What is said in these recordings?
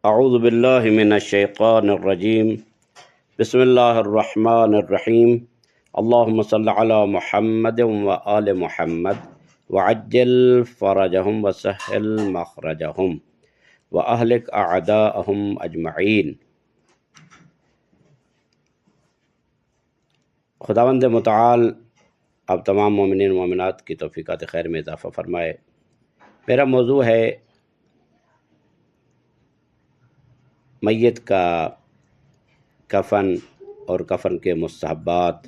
اعوذ باللہ من الشیطان الرجیم بسم اللہ الرحمن الرحیم اللہم صلی علی محمد و آل محمد وعجل فرجہم وسہل مخرجہم واہلک اعداءہم اجمعین۔ خداوند متعال اب تمام مومنین و مومنات کی توفیقات خیر میں اضافہ فرمائے۔ میرا موضوع ہے میت کا کفن اور کفن کے مستحبات،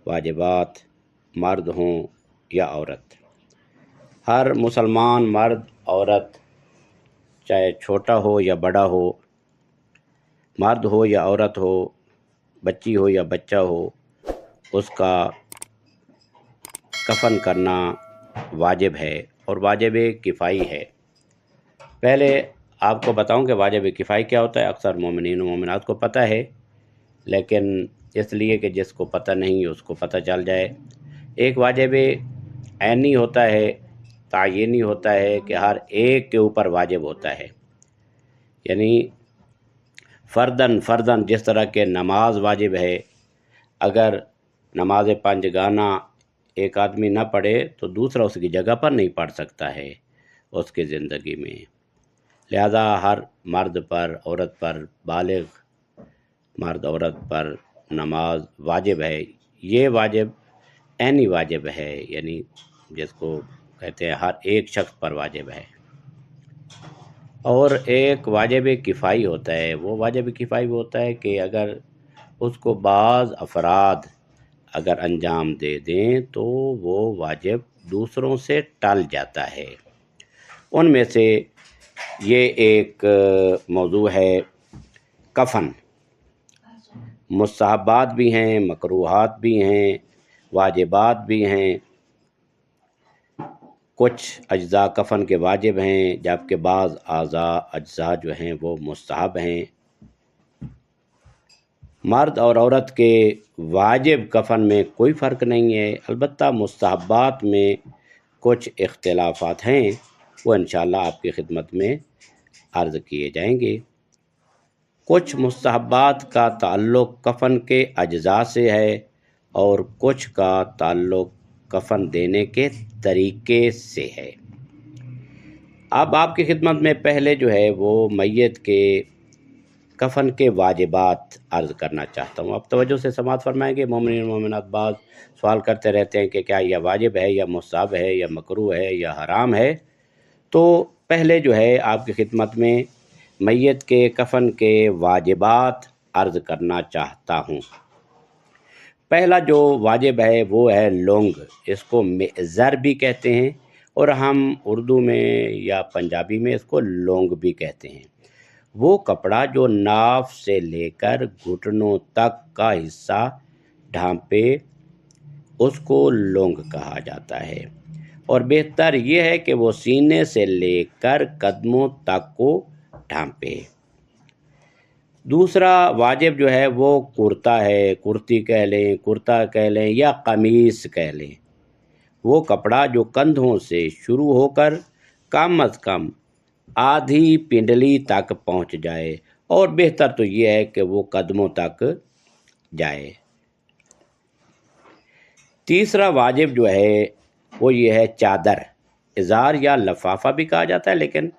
واجبات، مرد ہوں یا عورت۔ ہر مسلمان مرد عورت، چاہے چھوٹا ہو یا بڑا ہو، مرد ہو یا عورت ہو، بچی ہو یا بچہ ہو، اس کا کفن کرنا واجب ہے اور واجب کفائی ہے۔ پہلے آپ کو بتاؤں کہ واجب کفائی کیا ہوتا ہے۔ اکثر مومنین و مومنات کو پتہ ہے، لیکن اس لیے کہ جس کو پتہ نہیں اس کو پتہ چل جائے۔ ایک واجب عینی ہوتا ہے، تعینی ہوتا ہے کہ ہر ایک کے اوپر واجب ہوتا ہے، یعنی فرداً جس طرح کہ نماز واجب ہے۔ اگر نماز پنج گانا ایک آدمی نہ پڑھے تو دوسرا اس کی جگہ پر نہیں پڑھ سکتا ہے اس کی زندگی میں، لہذا ہر مرد پر، عورت پر، بالغ مرد عورت پر نماز واجب ہے۔ یہ واجب عینی واجب ہے، یعنی جس کو کہتے ہیں ہر ایک شخص پر واجب ہے۔ اور ایک واجب کفائی ہوتا ہے۔ وہ واجب کفائی ہوتا ہے کہ اگر اس کو بعض افراد اگر انجام دے دیں تو وہ واجب دوسروں سے ٹل جاتا ہے۔ ان میں سے یہ ایک موضوع ہے کفن۔ مستحبات بھی ہیں، مکروہات بھی ہیں، واجبات بھی ہیں۔ کچھ اجزاء کفن کے واجب ہیں، جبکہ بعض اجزاء جو ہیں وہ مستحب ہیں۔ مرد اور عورت کے واجب کفن میں کوئی فرق نہیں ہے، البتہ مستحبات میں کچھ اختلافات ہیں، وہ انشاءاللہ آپ کی خدمت میں عرض کیے جائیں گے۔ کچھ مستحبات کا تعلق کفن کے اجزاء سے ہے اور کچھ کا تعلق کفن دینے کے طریقے سے ہے۔ اب آپ کی خدمت میں پہلے جو ہے وہ میت کے کفن کے واجبات عرض کرنا چاہتا ہوں۔ آپ توجہ سے سماعت فرمائیں گے۔ مومنین و مومنات بعض سوال کرتے رہتے ہیں کہ کیا یہ واجب ہے یا مستحب ہے یا مکروہ ہے یا حرام ہے۔ تو پہلے جو ہے آپ کی خدمت میں میت کے کفن کے واجبات عرض کرنا چاہتا ہوں۔ پہلا جو واجب ہے وہ ہے لونگ، اس کو معذر بھی کہتے ہیں اور ہم اردو میں یا پنجابی میں اس کو لونگ بھی کہتے ہیں۔ وہ کپڑا جو ناف سے لے کر گھٹنوں تک کا حصہ ڈھانپے، اس کو لونگ کہا جاتا ہے، اور بہتر یہ ہے کہ وہ سینے سے لے کر قدموں تک کو ڈھانپے۔ دوسرا واجب جو ہے وہ کرتا ہے، کرتی کہہ لیں، کرتا کہہ لیں یا قمیص کہہ لیں۔ وہ کپڑا جو کندھوں سے شروع ہو کر کم از کم آدھی پنڈلی تک پہنچ جائے، اور بہتر تو یہ ہے کہ وہ قدموں تک جائے۔ تیسرا واجب جو ہے وہ یہ ہے چادر، ازار یا لفافہ بھی کہا جاتا ہے، لیکن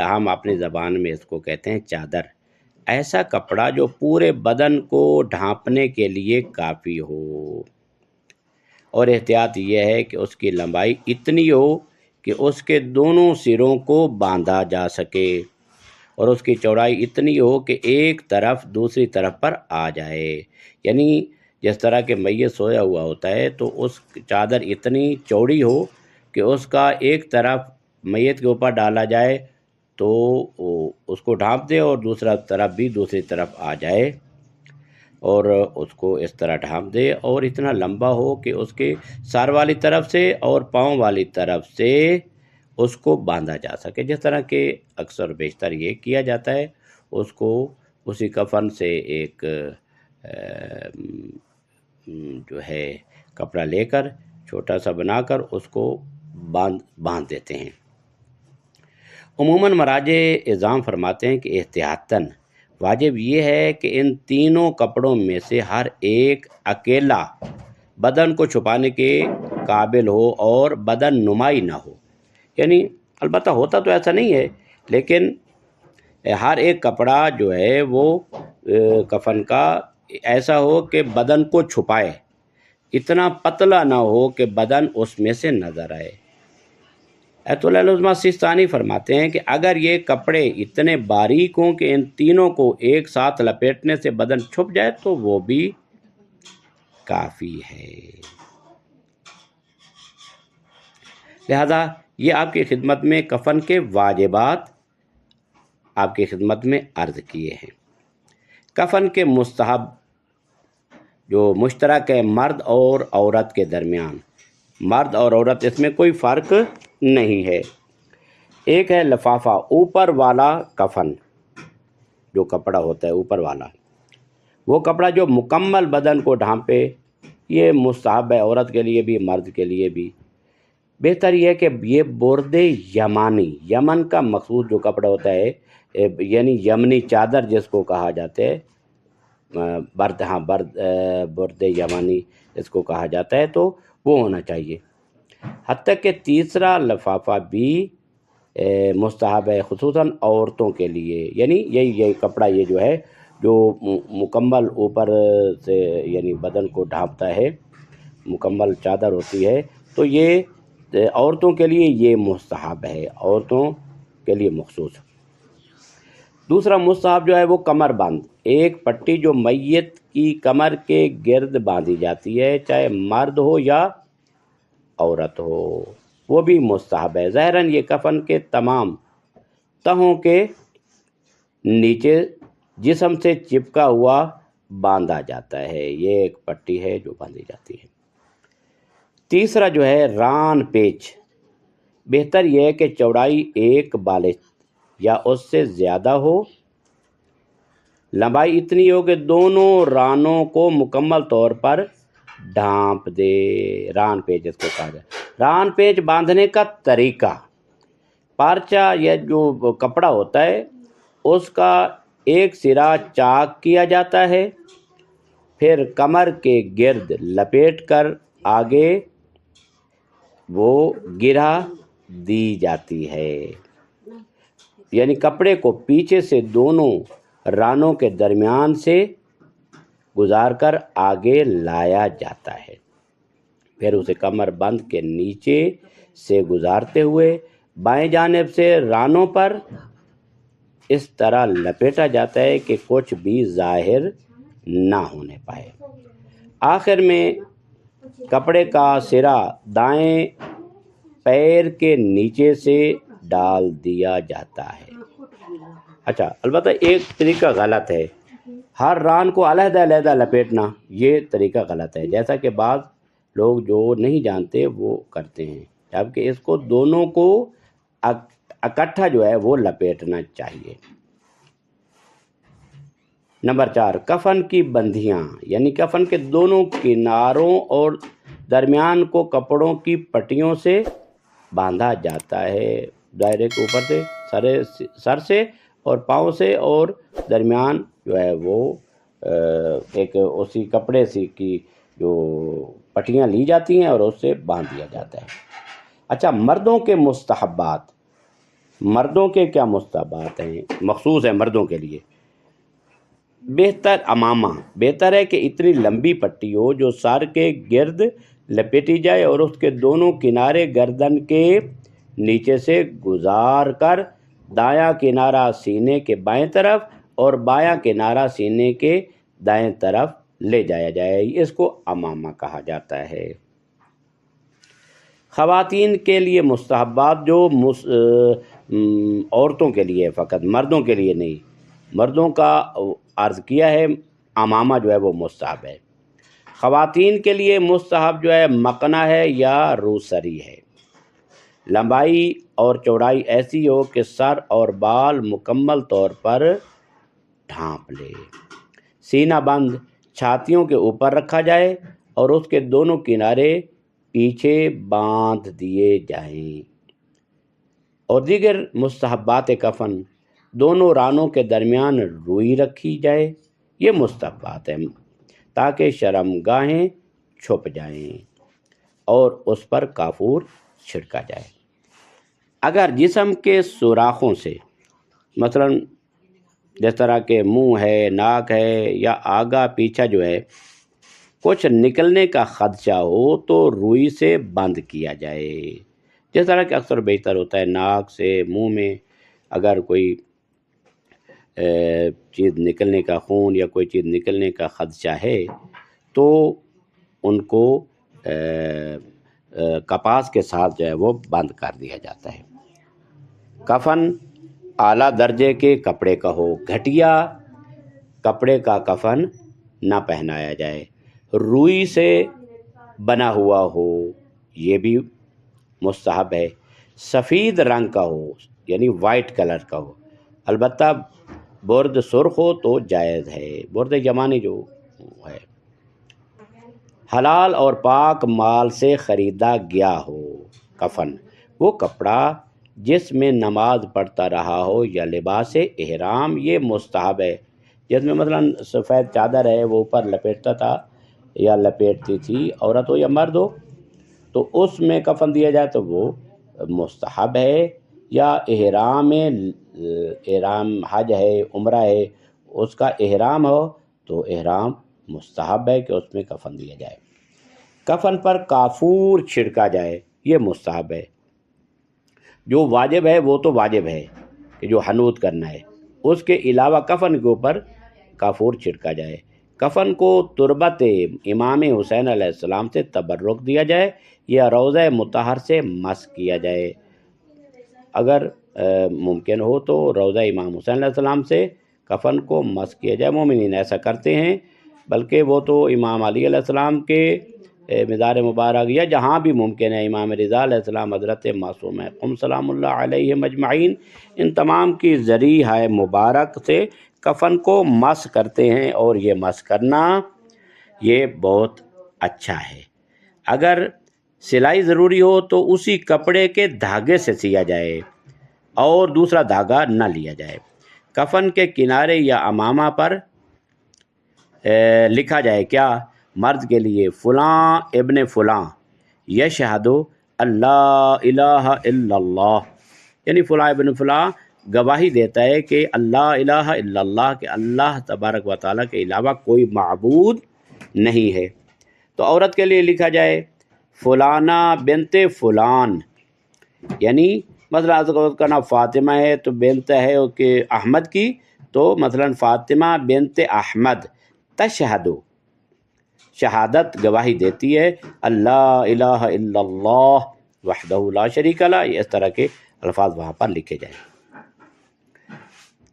ہم اپنی زبان میں اس کو کہتے ہیں چادر۔ ایسا کپڑا جو پورے بدن کو ڈھانپنے کے لیے کافی ہو، اور احتیاط یہ ہے کہ اس کی لمبائی اتنی ہو کہ اس کے دونوں سروں کو باندھا جا سکے، اور اس کی چوڑائی اتنی ہو کہ ایک طرف دوسری طرف پر آ جائے، یعنی جس طرح کہ میت سویا ہوا ہوتا ہے تو اس چادر اتنی چوڑی ہو کہ اس کا ایک طرف میت کے اوپر ڈالا جائے تو اس کو ڈھانپ دے اور دوسرا طرف بھی دوسری طرف آ جائے، اور اس کو اس طرح ڈھانپ دے، اور اتنا لمبا ہو کہ اس کے سر والی طرف سے اور پاؤں والی طرف سے اس کو باندھا جا سکے، جس طرح کہ اکثر و بیشتر یہ کیا جاتا ہے۔ اس کو اسی کفن سے ایک جو ہے کپڑا لے کر چھوٹا سا بنا کر اس کو باندھ دیتے ہیں۔ عموماً مراجع اعظام فرماتے ہیں کہ احتیاطاً واجب یہ ہے کہ ان تینوں کپڑوں میں سے ہر ایک اکیلا بدن کو چھپانے کے قابل ہو اور بدن نمائی نہ ہو، یعنی البتہ ہوتا تو ایسا نہیں ہے، لیکن ہر ایک کپڑا جو ہے وہ کفن کا ایسا ہو کہ بدن کو چھپائے، اتنا پتلا نہ ہو کہ بدن اس میں سے نظر آئے۔ ایت اللہ العظمہ سیستانی فرماتے ہیں کہ اگر یہ کپڑے اتنے باریک ہوں کہ ان تینوں کو ایک ساتھ لپیٹنے سے بدن چھپ جائے تو وہ بھی کافی ہے۔ لہذا یہ آپ کی خدمت میں کفن کے واجبات آپ کی خدمت میں عرض کیے ہیں۔ کفن کے مستحب جو مشترک ہے مرد اور عورت کے درمیان، مرد اور عورت اس میں کوئی فرق نہیں ہے۔ ایک ہے لفافہ، اوپر والا کفن، جو کپڑا ہوتا ہے اوپر والا، وہ کپڑا جو مکمل بدن کو ڈھانپے، یہ مستحب ہے عورت کے لیے بھی مرد کے لیے بھی۔ بہتر یہ ہے کہ یہ برد یمانی، یمن کا مخصوص جو کپڑا ہوتا ہے، یعنی یمنی چادر جس کو کہا جاتا ہے، برد یمانی اس کو کہا جاتا ہے، تو وہ ہونا چاہیے۔ حتیٰ کہ تیسرا لفافہ بھی مستحب ہے، خصوصاً عورتوں کے لیے، یعنی یہی کپڑا یہ جو ہے جو مکمل اوپر سے یعنی بدن کو ڈھانپتا ہے، مکمل چادر ہوتی ہے، تو یہ عورتوں کے لیے یہ مستحب ہے، عورتوں کے لیے مخصوص۔ دوسرا مستحب جو ہے وہ کمر بند، ایک پٹی جو میت کی کمر کے گرد باندھی جاتی ہے، چاہے مرد ہو یا عورت ہو، وہ بھی مستحب ہے۔ ظاہراً یہ کفن کے تمام تہوں کے نیچے جسم سے چپکا ہوا باندھا جاتا ہے، یہ ایک پٹی ہے جو باندھی جاتی ہے۔ تیسرا جو ہے ران پیچ، بہتر یہ ہے کہ چوڑائی ایک بالش یا اس سے زیادہ ہو، لمبائی اتنی ہو کہ دونوں رانوں کو مکمل طور پر ڈھانپ دے، ران پیچ اس کو کہا جائے۔ ران پیچ باندھنے کا طریقہ، پارچہ یا جو کپڑا ہوتا ہے اس کا ایک سرا چاک کیا جاتا ہے، پھر کمر کے گرد لپیٹ کر آگے وہ گرہ دی جاتی ہے، یعنی کپڑے کو پیچھے سے دونوں رانوں کے درمیان سے گزار کر آگے لایا جاتا ہے، پھر اسے کمر بند کے نیچے سے گزارتے ہوئے بائیں جانب سے رانوں پر اس طرح لپیٹا جاتا ہے کہ کچھ بھی ظاہر نہ ہونے پائے۔ آخر میں کپڑے کا سرا دائیں پیر کے نیچے سے ڈال دیا جاتا ہے۔ اچھا، البتہ ایک طریقہ غلط ہے، ہر ران کو علیحدہ علیحدہ لپیٹنا، یہ طریقہ غلط ہے، جیسا کہ بعض لوگ جو نہیں جانتے وہ کرتے ہیں، جبکہ اس کو دونوں کو اکٹھا جو ہے وہ لپیٹنا چاہیے۔ نمبر 4، کفن کی بندھیاں، یعنی کفن کے دونوں کناروں اور درمیان کو کپڑوں کی پٹیوں سے باندھا جاتا ہے، دائرے کے اوپر سے سر سے اور پاؤں سے، اور درمیان جو ہے وہ ایک اسی کپڑے سے کی جو پٹیاں لی جاتی ہیں اور اس سے باندھ دیا جاتا ہے۔ اچھا، مردوں کے مستحبات، مردوں کے کیا مستحبات ہیں، مخصوص ہیں مردوں کے لیے۔ بہتر امامہ، بہتر ہے کہ اتنی لمبی پٹی ہو جو سر کے گرد لپیٹی جائے اور اس کے دونوں کنارے گردن کے نیچے سے گزار کر دایاں کنارہ سینے کے بائیں طرف اور بایاں کنارہ سینے کے دائیں طرف لے جایا جائے، اس کو امامہ کہا جاتا ہے۔ خواتین کے لیے مستحبات جو عورتوں کے لیے فقط، مردوں کے لیے نہیں، مردوں کا عرض کیا ہے، امامہ جو ہے وہ مستحب ہے۔ خواتین کے لیے مستحب جو ہے مقنع ہے یا روسری ہے، لمبائی اور چوڑائی ایسی ہو کہ سر اور بال مکمل طور پر ڈھانپ لے، سینہ بند چھاتیوں کے اوپر رکھا جائے اور اس کے دونوں کنارے پیچھے باندھ دیے جائیں اور دیگر مستحبات کفن، دونوں رانوں کے درمیان روئی رکھی جائے، یہ مستحبات ہیں تاکہ شرمگاہیں چھپ جائیں اور اس پر کافور چھڑکا جائے۔ اگر جسم کے سوراخوں سے، مثلا جس طرح کے منہ ہے، ناک ہے یا آگا پیچھا جو ہے، کچھ نکلنے کا خدشہ ہو تو روئی سے بند کیا جائے، جس طرح کہ اکثر بیشتر ہوتا ہے ناک سے، منہ میں اگر کوئی چیز نکلنے کا، خون یا کوئی چیز نکلنے کا خدشہ ہے تو ان کو کپاس کے ساتھ جو ہے وہ بند کر دیا جاتا ہے۔ کفن اعلیٰ درجے کے کپڑے کا ہو، گھٹیا کپڑے کا کفن نہ پہنایا جائے، روئی سے بنا ہوا ہو یہ بھی مستحب ہے، سفید رنگ کا ہو یعنی وائٹ کلر کا ہو، البتہ برد سرخ ہو تو جائز ہے، برد یمانی جو ہے، حلال اور پاک مال سے خریدا گیا ہو کفن، وہ کپڑا جس میں نماز پڑھتا رہا ہو یا لباس احرام، یہ مستحب ہے، جس میں مثلا سفید چادر ہے وہ اوپر لپیٹتا تھا یا لپیٹتی تھی، عورت ہو یا مرد ہو، تو اس میں کفن دیا جائے تو وہ مستحب ہے، یا احرام حج ہے، عمرہ ہے، اس کا احرام ہو تو احرام مستحب ہے کہ اس میں کفن دیا جائے۔ کفن پر کافور چھڑکا جائے، یہ مستحب ہے۔ جو واجب ہے وہ تو واجب ہے کہ جو حنوط کرنا ہے، اس کے علاوہ کفن کے اوپر کافور چھڑکا جائے۔ کفن کو تربت امام حسین علیہ السلام سے تبرک دیا جائے یا روضہ مطہر سے مسح کیا جائے، اگر ممکن ہو تو روضہ امام حسین علیہ السلام سے کفن کو مسح کیا جائے۔ مومنین ایسا کرتے ہیں، بلکہ وہ تو امام علی علیہ السلام کے مزار مبارک یا جہاں بھی ممکن ہے، امام رضا علیہ السلام، حضرت معصوم قم سلام اللہ علیہ مجمعین، ان تمام کی ذریعہ مبارک سے کفن کو مسح کرتے ہیں، اور یہ مسح کرنا یہ بہت اچھا ہے۔ اگر سلائی ضروری ہو تو اسی کپڑے کے دھاگے سے سیا جائے اور دوسرا دھاگا نہ لیا جائے۔ کفن کے کنارے یا امامہ پر لکھا جائے، کیا مرد کے لیے فلاں ابن فلاں یشہد اللہ الہ الا اللہ، یعنی فلاں ابن فلاں گواہی دیتا ہے کہ اللہ الہ الا اللہ، کہ اللہ تبارک و تعالیٰ کے علاوہ کوئی معبود نہیں ہے۔ تو عورت کے لیے لکھا جائے فلانہ بنت فلان، یعنی مثلا عورت کا نام فاطمہ ہے تو بنت ہے کہ احمد کی، تو مثلا فاطمہ بنت احمد تشہد، شہادت گواہی دیتی ہے اللہ الہ الا اللہ وحدہ لا شریک لہ، اس طرح کے الفاظ وہاں پر لکھے جائیں۔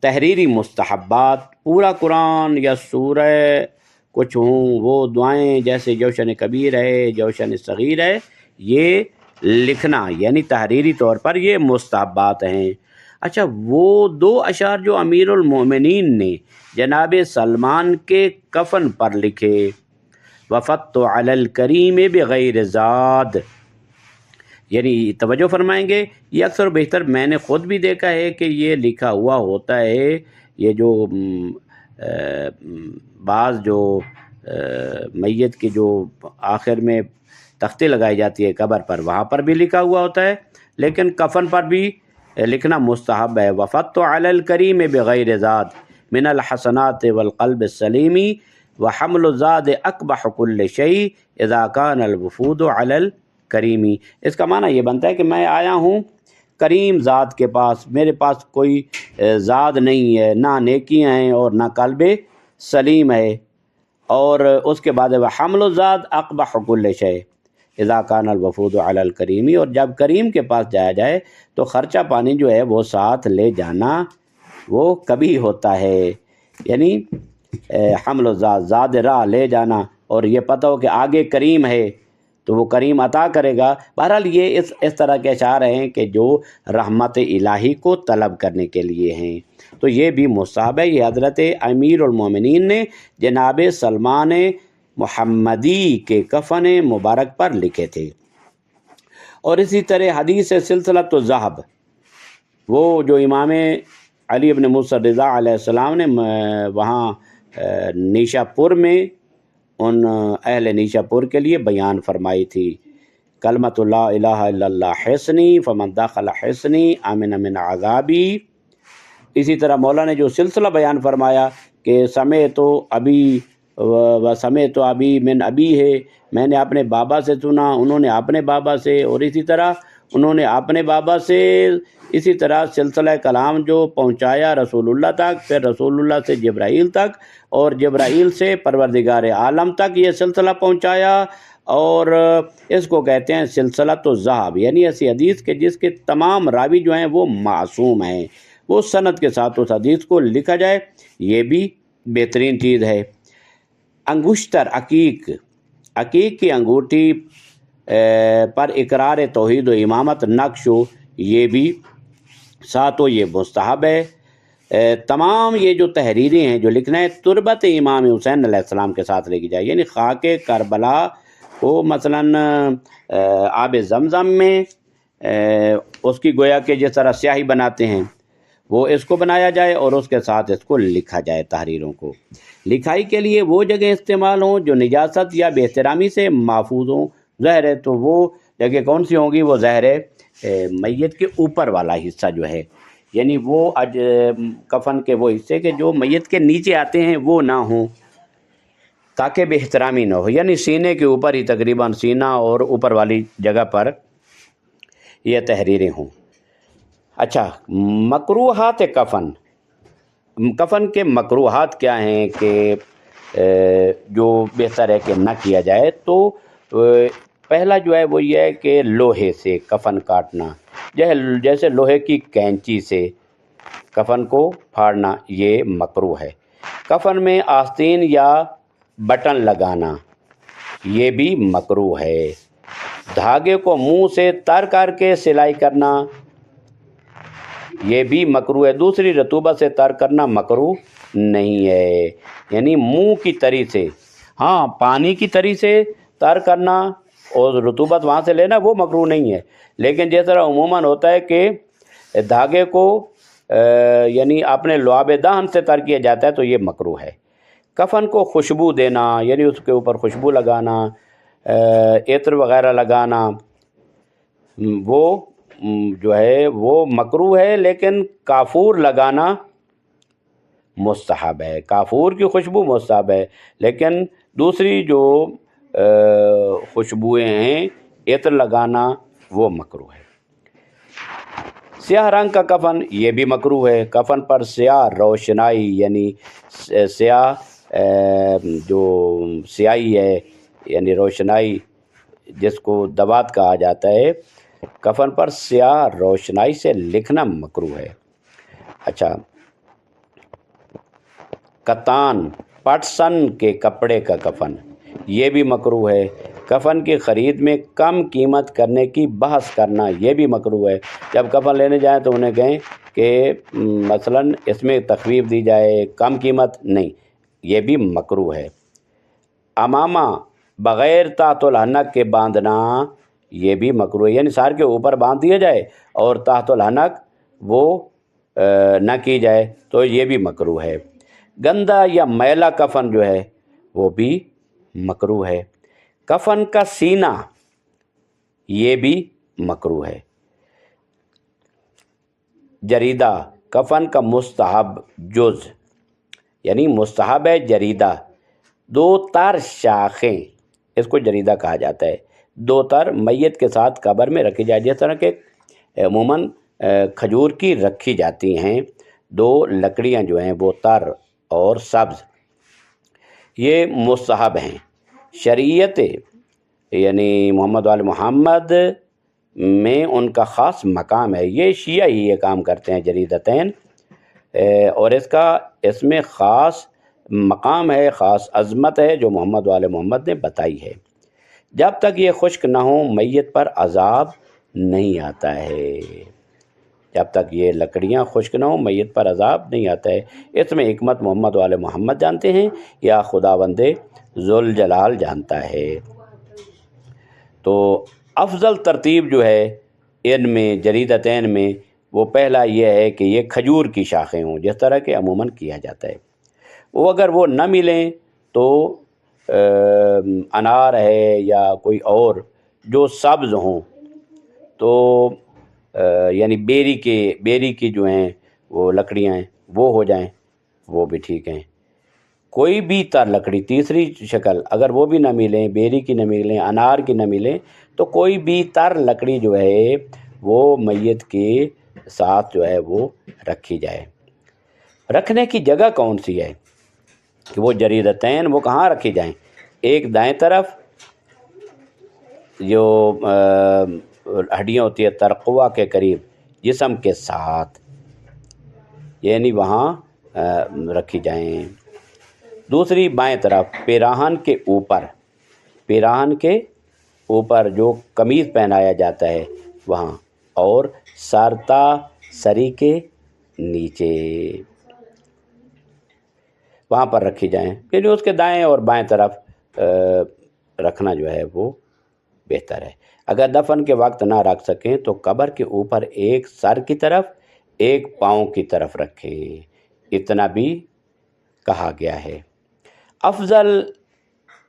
تحریری مستحبات، پورا قرآن یا سورہ کچھ ہوں، وہ دعائیں جیسے جوشن کبیر ہے، جوشن صغیر ہے، یہ لکھنا یعنی تحریری طور پر یہ مستحبات ہیں۔ اچھا، وہ 2 اشعار جو امیر المومنین نے جناب سلمان کے کفن پر لکھے، وفدت علی الکریم بغیر زاد، یعنی توجہ فرمائیں گے، یہ اکثر و بیشتر میں نے خود بھی دیکھا ہے کہ یہ لکھا ہوا ہوتا ہے، یہ جو بعض جو میت کی جو آخر میں تختی لگائی جاتی ہے قبر پر، وہاں پر بھی لکھا ہوا ہوتا ہے، لیکن کفن پر بھی لکھنا مستحب ہے۔ وفدت علی الکریم بغیر زاد من الحسنات والقلب السلیم وحمل الزاد اقبح کل شیء اذا کان الوفود علی الکریم۔ اس کا معنی یہ بنتا ہے کہ میں آیا ہوں کریم ذات کے پاس، میرے پاس کوئی زاد نہیں ہے، نہ نیکیاں ہیں اور نہ قلب سلیم ہے، اور اس کے بعد وحمل الزاد اقبح کل شیء اذا کان الوفود علی الکریم، اور جب کریم کے پاس جایا جائے تو خرچہ پانی جو ہے وہ ساتھ لے جانا وہ کبھی ہوتا ہے، یعنی حمل الزاد، زاد راہ لے جانا، اور یہ پتہ ہو کہ آگے کریم ہے تو وہ کریم عطا کرے گا۔ بہرحال یہ اس طرح کے اشعار ہیں کہ جو رحمت الہی کو طلب کرنے کے لیے ہیں، تو یہ بھی مستحب ہے۔ یہ حضرت امیر المومنین نے جناب سلمان محمدی کے کفن مبارک پر لکھے تھے۔ اور اسی طرح حدیث سلسلۃ الذہب وہ جو امام علی ابن موسیٰ رضا علیہ السلام نے وہاں نیشا پور میں ان اہل نیشا پور کے لیے بیان فرمائی تھی، کلمۃ لا الہ الا اللہ حصنی فمن دخل حصنی امن من عذابی۔ اسی طرح مولا نے جو سلسلہ بیان فرمایا کہ سمعت ابی و سمعت ابی من ابی ہے، میں نے اپنے بابا سے سنا، انہوں نے اپنے بابا سے، اور اسی طرح انہوں نے اپنے بابا سے، اسی طرح سلسلہ کلام جو پہنچایا رسول اللہ تک، پھر رسول اللہ سے جبرائیل تک، اور جبرائیل سے پروردگار عالم تک یہ سلسلہ پہنچایا، اور اس کو کہتے ہیں سلسلہ تو ذہب، یعنی ایسی حدیث کہ جس کے تمام راوی جو ہیں وہ معصوم ہیں، وہ سند کے ساتھ اس حدیث کو لکھا جائے، یہ بھی بہترین چیز ہے۔ انگشتر عقیق کی انگوٹھی پر اقرار توحید و امامت نقش ہو، یہ بھی ساتھ ہو، یہ مستحب ہے۔ تمام یہ جو تحریریں ہیں جو لکھنا ہے تربت امام حسین علیہ السلام کے ساتھ لکھی جائے، یعنی خاک کربلا کو مثلاً آب زمزم میں اس کی گویا کہ جس طرح سیاہی بناتے ہیں وہ اس کو بنایا جائے، اور اس کے ساتھ اس کو لکھا جائے۔ تحریروں کو لکھائی کے لیے وہ جگہ استعمال ہوں جو نجاست یا بے احترامی سے محفوظ ہوں۔ ظاہر ہے تو وہ جگہ کون سی ہوں گی؟ وہ ظاہر ہے میت کے اوپر والا حصہ جو ہے، یعنی وہ کفن کے وہ حصے کہ جو میت کے نیچے آتے ہیں وہ نہ ہوں، تاکہ بے احترامی نہ ہو، یعنی سینے کے اوپر ہی تقریباً سینہ اور اوپر والی جگہ پر یہ تحریریں ہوں۔ اچھا، مکروہات کفن کے مکروہات کیا ہیں کہ جو بہتر ہے کہ نہ کیا جائے؟ تو پہلا جو ہے وہ یہ ہے کہ لوہے سے کفن کاٹنا، جیسے لوہے کی کینچی سے کفن کو پھاڑنا، یہ مکروہ ہے۔ کفن میں آستین یا بٹن لگانا، یہ بھی مکروہ ہے۔ دھاگے کو منہ سے تر کر کے سلائی کرنا، یہ بھی مکروہ ہے۔ دوسری رطوبت سے تر کرنا مکروہ نہیں ہے، یعنی منہ کی تری سے، ہاں پانی کی تری سے تر کرنا اور رطوبت وہاں سے لینا وہ مکروہ نہیں ہے، لیکن جس طرح عموماً ہوتا ہے کہ دھاگے کو یعنی اپنے لعاب دہن سے تر کیا جاتا ہے تو یہ مکروہ ہے۔ کفن کو خوشبو دینا، یعنی اس کے اوپر خوشبو لگانا، عطر وغیرہ لگانا، وہ جو ہے وہ مکروہ ہے، لیکن کافور لگانا مستحب ہے۔ کافور کی خوشبو مستحب ہے، لیکن دوسری جو خوشبوئیں ہیں عطر لگانا وہ مکروہ ہے۔ سیاہ رنگ کا کفن، یہ بھی مکروہ ہے۔ کفن پر سیاہ روشنائی، یعنی سیاہ جو سیاہی ہے یعنی روشنائی جس کو دوات کہا جاتا ہے، کفن پر سیاہ روشنائی سے لکھنا مکروہ ہے۔ اچھا، کتان پٹسن کے کپڑے کا کفن، یہ بھی مکروہ ہے۔ کفن کی خرید میں کم قیمت کرنے کی بحث کرنا، یہ بھی مکروہ ہے۔ جب کفن لینے جائیں تو انہیں کہیں کہ مثلاً اس میں تخفیف دی جائے، کم قیمت نہیں، یہ بھی مکروہ ہے۔ امامہ بغیر تحت الحنک کے باندھنا، یہ بھی مکروہ ہے، یعنی سار کے اوپر باندھ دیا جائے اور تحت الحنک وہ نہ کی جائے تو یہ بھی مکروہ ہے۔ گندا یا میلا کفن جو ہے وہ بھی مکروہ ہے۔ کفن کا سینہ، یہ بھی مکروہ ہے۔ جریدہ کفن کا مستحب جز، یعنی مستحب ہے جریدہ، 2 تر شاخیں، اس کو جریدہ کہا جاتا ہے، 2 تر میت کے ساتھ قبر میں رکھی جائے، جس طرح کہ عموماً کھجور کی رکھی جاتی ہیں، 2 لکڑیاں جو ہیں وہ تر اور سبز، یہ مستحب ہیں۔ شریعت یعنی محمد وال محمد میں ان کا خاص مقام ہے، یہ شیعہ ہی یہ کام کرتے ہیں جریدتین، اور اس میں خاص مقام ہے، خاص عظمت ہے جو محمد وال محمد نے بتائی ہے۔ جب تک یہ خشک نہ ہوں میت پر عذاب نہیں آتا ہے، جب تک یہ لکڑیاں خشک نہ ہوں میت پر عذاب نہیں آتا ہے۔ اس میں حکمت محمد وال محمد جانتے ہیں یا خداوند ذوالجلال جانتا ہے۔ تو افضل ترتیب جو ہے ان میں جریدتین میں وہ پہلا یہ ہے کہ یہ کھجور کی شاخیں ہوں، جس طرح کہ عموماً کیا جاتا ہے۔ وہ اگر وہ نہ ملیں تو انار ہے یا کوئی اور جو سبز ہوں، تو یعنی بیری کی جو ہیں وہ لکڑیاں ہیں وہ ہو جائیں، وہ بھی ٹھیک ہیں۔ کوئی بھی تر لکڑی، تیسری شکل، اگر وہ بھی نہ ملیں، بیری کی نہ ملیں، انار کی نہ ملیں، تو کوئی بھی تر لکڑی جو ہے وہ میت کے ساتھ جو ہے وہ رکھی جائے۔ رکھنے کی جگہ کون سی ہے کہ وہ جریدتین وہ کہاں رکھی جائیں؟ ایک دائیں طرف جو ہڈیاں ہوتی ہے ترقوہ کے قریب جسم کے ساتھ، یعنی وہاں رکھی جائیں۔ دوسری بائیں طرف پیراہن کے اوپر، پیراہن کے اوپر جو قمیض پہنایا جاتا ہے وہاں، اور سارتا سری کے نیچے وہاں پر رکھی جائیں، یعنی اس کے دائیں اور بائیں طرف رکھنا جو ہے وہ بہتر ہے۔ اگر دفن کے وقت نہ رکھ سکیں تو قبر کے اوپر ایک سر کی طرف ایک پاؤں کی طرف رکھیں، اتنا بھی کہا گیا ہے۔ افضل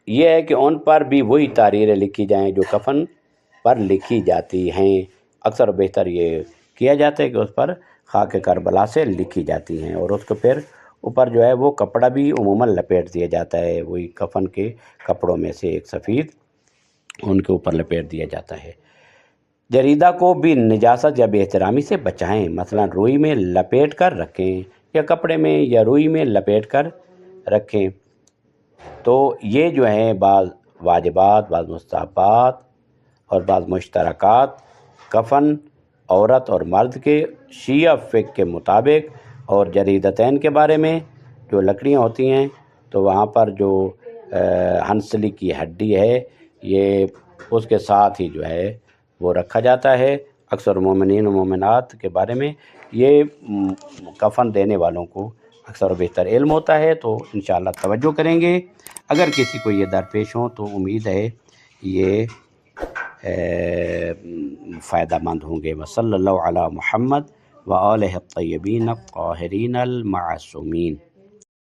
یہ ہے کہ ان پر بھی وہی تحریریں لکھی جائیں جو کفن پر لکھی جاتی ہیں۔ اکثر و بیشتر یہ کیا جاتا ہے کہ اس پر خاک کربلا سے لکھی جاتی ہیں، اور اس کو پھر اوپر جو ہے وہ کپڑا بھی عموماً لپیٹ دیا جاتا ہے، وہی کفن کے کپڑوں میں سے ایک سفید ان کے اوپر لپیٹ دیا جاتا ہے۔ جریدہ کو بھی نجاست یا بے احترامی سے بچائیں، مثلا روئی میں لپیٹ کر رکھیں یا کپڑے میں یا روئی میں لپیٹ کر رکھیں۔ تو یہ جو ہیں بعض واجبات، بعض مستحبات اور بعض مشترکات کفن عورت اور مرد کے شیعہ فقہ کے مطابق، اور جریدتین کے بارے میں جو لکڑیاں ہوتی ہیں تو وہاں پر جو ہنسلی کی ہڈی ہے یہ اس کے ساتھ ہی جو ہے وہ رکھا جاتا ہے۔ اکثر مومنین و مومنات کے بارے میں یہ کفن دینے والوں کو اکثر و بیشتر علم ہوتا ہے، تو انشاءاللہ توجہ کریں گے۔ اگر کسی کو یہ درپیش ہوں تو امید ہے یہ فائدہ مند ہوں گے۔ وصلی اللہ علی محمد وآلہ الطیبین الطاہرین المعصومین۔